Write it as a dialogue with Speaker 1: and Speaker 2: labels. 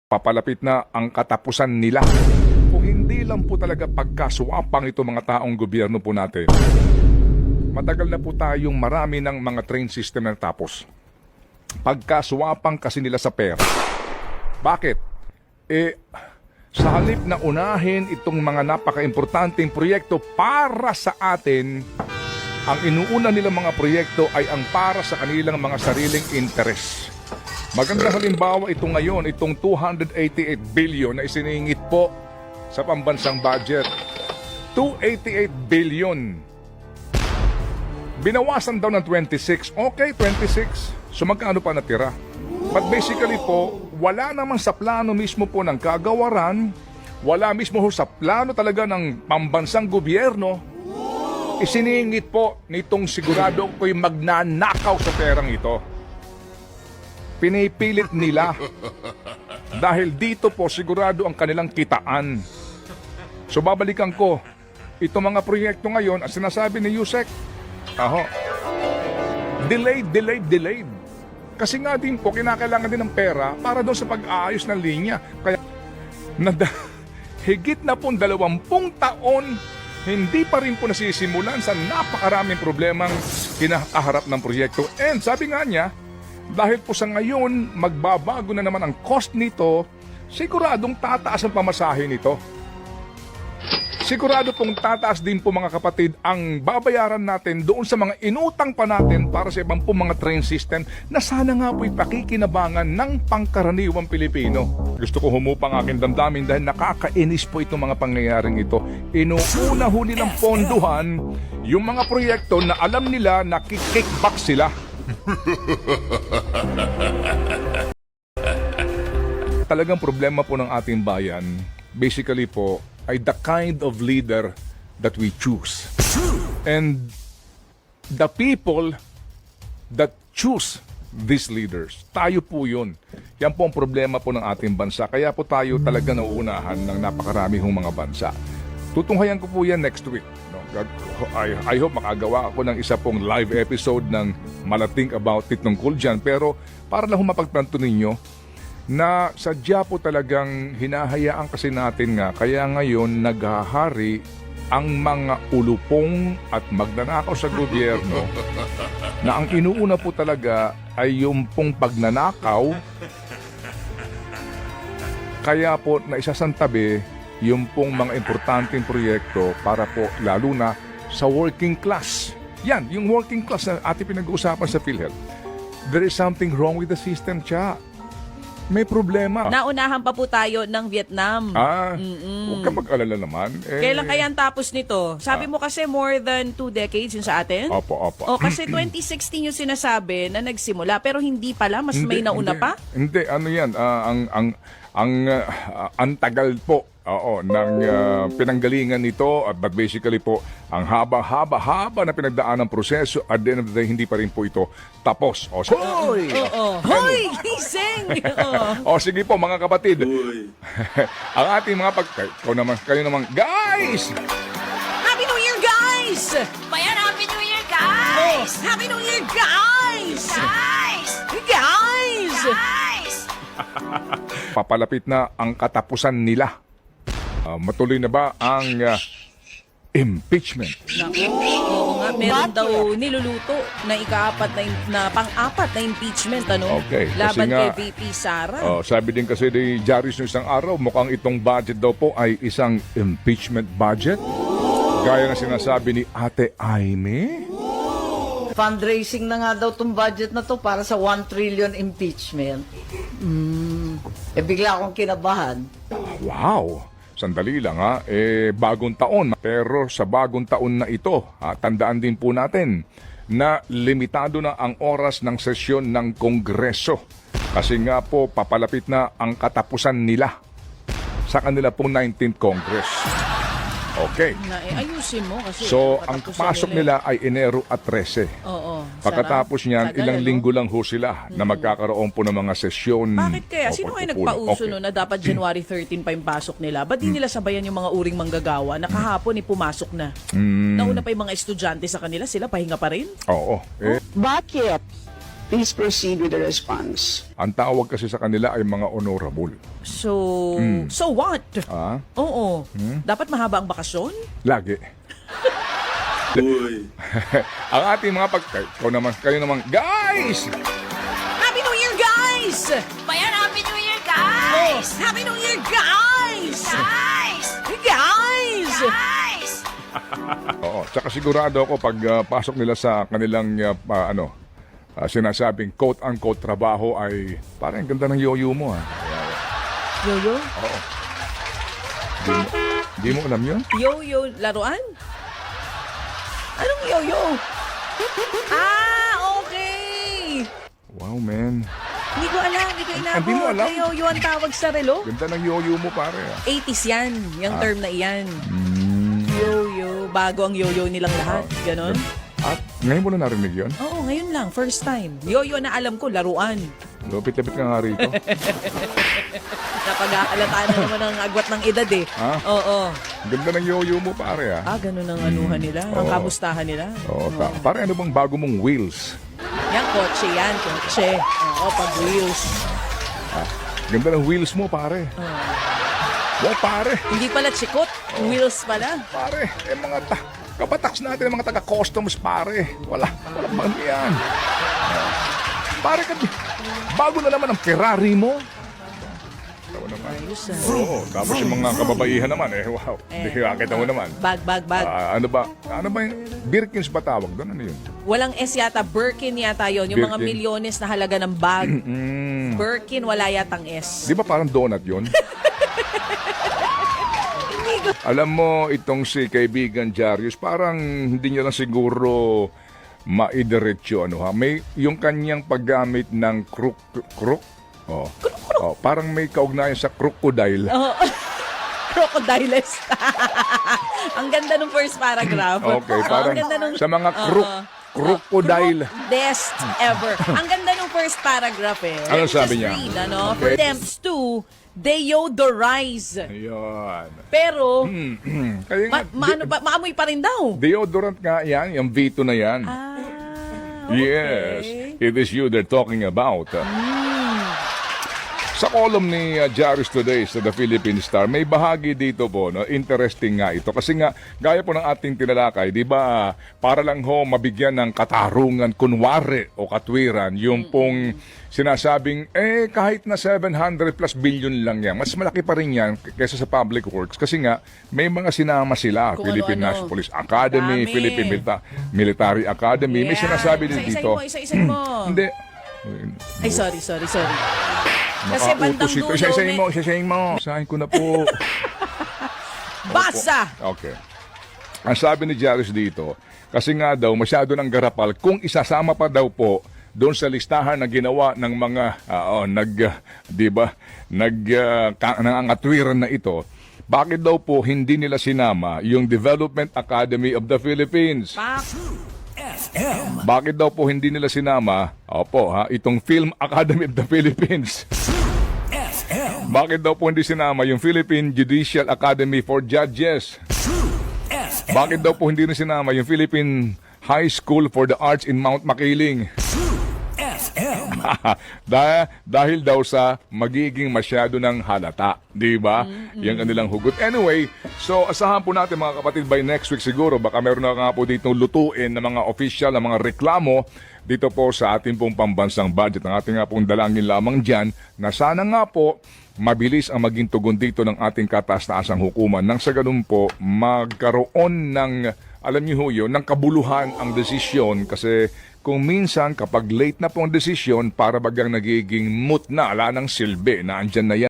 Speaker 1: Papalapit na ang katapusan nila. Kung hindi lang po talaga pagkaswapang ito mga taong gobyerno po natin, matagal na po tayong marami ng mga train system na tapos. Pagkaswapang kasi nila sa pera. Bakit? Sa halip na unahin itong mga napaka-importanteng proyekto para sa atin, ang inuuna nilang mga proyekto ay ang para sa kanilang mga sariling interes. Magandang halimbawa ito ngayon, itong 288 billion na isiningit po sa pambansang budget. 288 billion. Binawasan daw ng 26. Okay, 26. So magkano pa natira? But basically po, wala naman sa plano mismo po ng kagawaran, wala mismo ho sa plano talaga ng pambansang gobyerno, isiningit po nitong sigurado ko'y magnanakaw sa perang ito. Pinipilit nila dahil dito po sigurado ang kanilang kitaan. So babalikan ko, itong mga proyekto ngayon, ang sinasabi ni Yusek, delayed. Kasi nga din po, kinakailangan din ng pera para doon sa pag-aayos ng linya. Kaya, higit na pong 20 taon, hindi pa rin po nasisimulan sa napakaraming problemang kinakaharap ng proyekto. And sabi nga niya, dahil po sa ngayon, magbabago na naman ang cost nito, siguradong tataas ang pamasahe nito. Sigurado pong tataas din po mga kapatid ang babayaran natin doon sa mga inutang pa natin para sa ibang po mga train system na sana nga po'y pakikinabangan ng pangkaraniwang Pilipino. Gusto ko humupang aking damdamin dahil nakakainis po itong mga pangyayaring ito. Inuuna ho nilang ponduhan yung mga proyekto na alam nila na kickback sila. Talagang problema po ng ating bayan, basically po, ay the kind of leader that we choose. And the people that choose these leaders, tayo po yun. Yan po ang problema po ng ating bansa. Kaya po tayo talaga nauunahan ng napakarami hong mga bansa. Tutunghayan ko po yan next week. No? I hope makagawa ako ng isa pong live episode ng Malating About It tungkol dyan. Pero para lang mapagtanto ninyo, na sadya po talagang hinahayaan kasi natin nga, kaya ngayon naghahari ang mga ulupong at magnanakaw sa gobyerno na ang inuuna po talaga ay yung pong pagnanakaw, kaya po naisasantabi yung pong mga importanteng proyekto para po lalo na sa working class. Yan, yung working class na ating pinag-uusapan sa PhilHealth. There is something wrong with the system, Cha. May problema.
Speaker 2: Naunahan pa po tayo ng Vietnam.
Speaker 1: Huwag ka mag-alala naman.
Speaker 2: Kailan kaya ang tapos nito? Sabi mo kasi more than 2 decades yung sa atin?
Speaker 1: Opo.
Speaker 2: Kasi 2016 yung sinasabi na nagsimula, pero hindi pala, mas may nauna pa?
Speaker 1: Hindi, ano yan, ang tagal po ng pinanggalingan nito, but basically po, ang haba na pinagdaan ng proseso, at the end of the day, hindi pa rin po ito tapos. Hoy!
Speaker 2: Hoy! Gising!
Speaker 1: Sige po mga kapatid. Ang ating mga kayo naman, guys!
Speaker 2: Happy New Year, guys!
Speaker 3: Bayan, Happy New Year, guys!
Speaker 2: Happy New Year, guys!
Speaker 3: Guys!
Speaker 2: Guys!
Speaker 3: Guys!
Speaker 1: Papalapit na ang katapusan nila. Matuloy na ba ang impeachment?
Speaker 2: Naku, oo nga, meron daw niluluto na pang-apat na impeachment,
Speaker 1: Okay, kasi
Speaker 2: laban
Speaker 1: nga,
Speaker 2: kay VP Sara.
Speaker 1: Sabi din kasi ni Jaris no isang araw, mukhang itong budget daw po ay isang impeachment budget. Gaya na sinasabi ni Ate Aimee.
Speaker 4: Fundraising na nga daw itong budget na to para sa 1 trillion impeachment. Bigla akong kinabahan.
Speaker 1: Wow! Sandali lang bagong taon. Pero sa bagong taon na ito, tandaan din po natin na limitado na ang oras ng sesyon ng Kongreso. Kasi nga po, papalapit na ang katapusan nila sa kanila pong 19th Congress. Okay.
Speaker 2: Ayusin mo kasi.
Speaker 1: So, ang pasok nila ay Enero at 13.
Speaker 2: Oo.
Speaker 1: Pagkatapos niyan,
Speaker 2: Tagal,
Speaker 1: ilang linggo lang ho sila na magkakaroon po ng mga sesyon.
Speaker 2: Bakit kaya? Sino kayo nagpauso no na dapat January 13 pa yung pasok nila? Ba't di nila sabayan yung mga uring manggagawa na kahapon pumasok na? Nauna pa yung mga estudyante sa kanila, sila pahinga pa rin?
Speaker 1: Oo.
Speaker 5: Bakit? Please proceed with the response.
Speaker 1: Ang tawag kasi sa kanila ay mga honorable.
Speaker 2: So, so what?
Speaker 1: Ah?
Speaker 2: Oo. Dapat mahaba ang bakasyon?
Speaker 1: Lagi. Ang ating mga kayo naman, guys!
Speaker 2: Happy New Year, guys!
Speaker 3: Bayan, Happy New Year, guys!
Speaker 2: Happy New Year, guys!
Speaker 3: Guys!
Speaker 2: Guys!
Speaker 3: Guys!
Speaker 1: Oo, tsaka sigurado ako pag pasok nila sa kanilang sinasabing quote-unquote trabaho ay parang ang ganda ng yoyo mo ha.
Speaker 2: Yo-yo?
Speaker 1: Di mo alam yun?
Speaker 2: Yo-yo laruan? Anong yo-yo? Okay!
Speaker 1: Wow, man.
Speaker 2: Hindi ko alam, hindi ko inabot.
Speaker 1: Hindi mo alam?
Speaker 2: Na yo-yo ang tawag sa relo?
Speaker 1: Ganda ng yoyo mo pare ha.
Speaker 2: 80s yan, yung term na iyan. Yo-yo, bago ang yo-yo nilang lahat. Ganon?
Speaker 1: At ngayon mo na narinig yun?
Speaker 2: Oo, ngayon lang, first time. Yo-yo na alam ko, laruan.
Speaker 1: Lupit-lapit ka nga rito.
Speaker 2: Napag-aalataan na naman ang agwat ng edad eh.
Speaker 1: Ha?
Speaker 2: Oo.
Speaker 1: Ganda ng yoyo mo pare ha.
Speaker 2: Ganun ang anuhan nila, ang
Speaker 1: Oo.
Speaker 2: kamustahan nila.
Speaker 1: Oo, pare ano bang bago mong wheels?
Speaker 2: Yan, kotse yan, kotse. Oo, pag wheels.
Speaker 1: Ganda ng wheels mo pare. Wow pare.
Speaker 2: Hindi pala chikot, wheels pala.
Speaker 1: Pare, mga kapataks natin, mga taga-customs, pare. Wala bang yan. Pare, bago na naman ang Ferrari mo. Tawa naman.
Speaker 2: Ayos ah.
Speaker 1: Oo, tapos yung mga kababaihan naman, wow. Hindi kita mo naman.
Speaker 2: Bag.
Speaker 1: Ano ba yung Birkins ba tawag doon? Ano yun?
Speaker 2: Walang S yata, Birkin yata yon. Yung mga
Speaker 1: Birkin.
Speaker 2: milyones na halaga ng bag. Birkin, wala yatang S.
Speaker 1: Di ba parang donut yun? Alam mo, itong si kaibigan Jarius, parang hindi niya lang siguro maidiretso. May yung kanyang paggamit ng crook. Oh, parang may kaugnayan sa crocodile.
Speaker 2: Crocodiles. Ang ganda ng first paragraph.
Speaker 1: Okay,
Speaker 2: Ang
Speaker 1: parang
Speaker 2: ganda nung,
Speaker 1: sa mga crocodile.
Speaker 2: best ever. Ang ganda ng first paragraph eh.
Speaker 1: Ano
Speaker 2: Let me
Speaker 1: sabi
Speaker 2: just
Speaker 1: niya?
Speaker 2: read,
Speaker 1: Okay.
Speaker 2: For them to deodorize.
Speaker 1: Ayun.
Speaker 2: Pero,
Speaker 1: Kaya nga,
Speaker 2: maamoy pa rin daw.
Speaker 1: deodorant nga yan, yung Vito na yan.
Speaker 2: Okay.
Speaker 1: Yes, it is you they're talking about. Sa column ni Jarius Today sa The Philippine Star, may bahagi dito po, no? Interesting nga ito. Kasi nga, gaya po ng ating tinalakay, di ba, para lang ho mabigyan ng katarungan, kunwari o katwiran, yung pong sinasabing, kahit na 700 plus billion lang yan, mas malaki pa rin yan kaysa sa public works. Kasi nga, may mga sinama sila,
Speaker 2: Kung
Speaker 1: Philippine
Speaker 2: ano-ano.
Speaker 1: National Police Academy,
Speaker 2: Dami.
Speaker 1: Philippine Military Academy, may
Speaker 2: Yeah.
Speaker 1: sinasabi din dito.
Speaker 2: Isa-isahin mo.
Speaker 1: Hindi.
Speaker 2: Ay, sorry. Kasi bandang dulo,
Speaker 1: Isasayin mo. Isasayin ko na po.
Speaker 2: basa!
Speaker 1: Okay. Ang sabi ni Jarius dito, kasi nga daw masyado ng garapal kung isasama pa daw po doon sa listahan na ginawa ng mga nangangatwiran na ito, bakit daw po hindi nila sinama yung Development Academy of the Philippines?
Speaker 2: Pak!
Speaker 1: Bakit daw po hindi nila sinama, itong Film Academy of the Philippines? Bakit daw po hindi sinama yung Philippine Judicial Academy for Judges? Bakit daw po hindi na sinama yung Philippine High School for the Arts in Mount Makiling? Dahil daw sa magiging masyado ng halata, di ba? Yung kanilang hugot. Anyway, so asahan po natin mga kapatid by next week siguro, baka meron na nga po dito lutuin ng mga official, ng mga reklamo dito po sa ating pong pambansang budget. Ang ating nga pong dalangin lamang dyan na sana nga po mabilis ang maging tugon dito ng ating kataas-taasang hukuman nang sa ganun po magkaroon ng, alam niyo ho yun, ng kabuluhan ang desisyon. Kasi kung minsan kapag late na po ang desisyon, para bagang nagiging moot na, ala ng silbi na andyan na yan.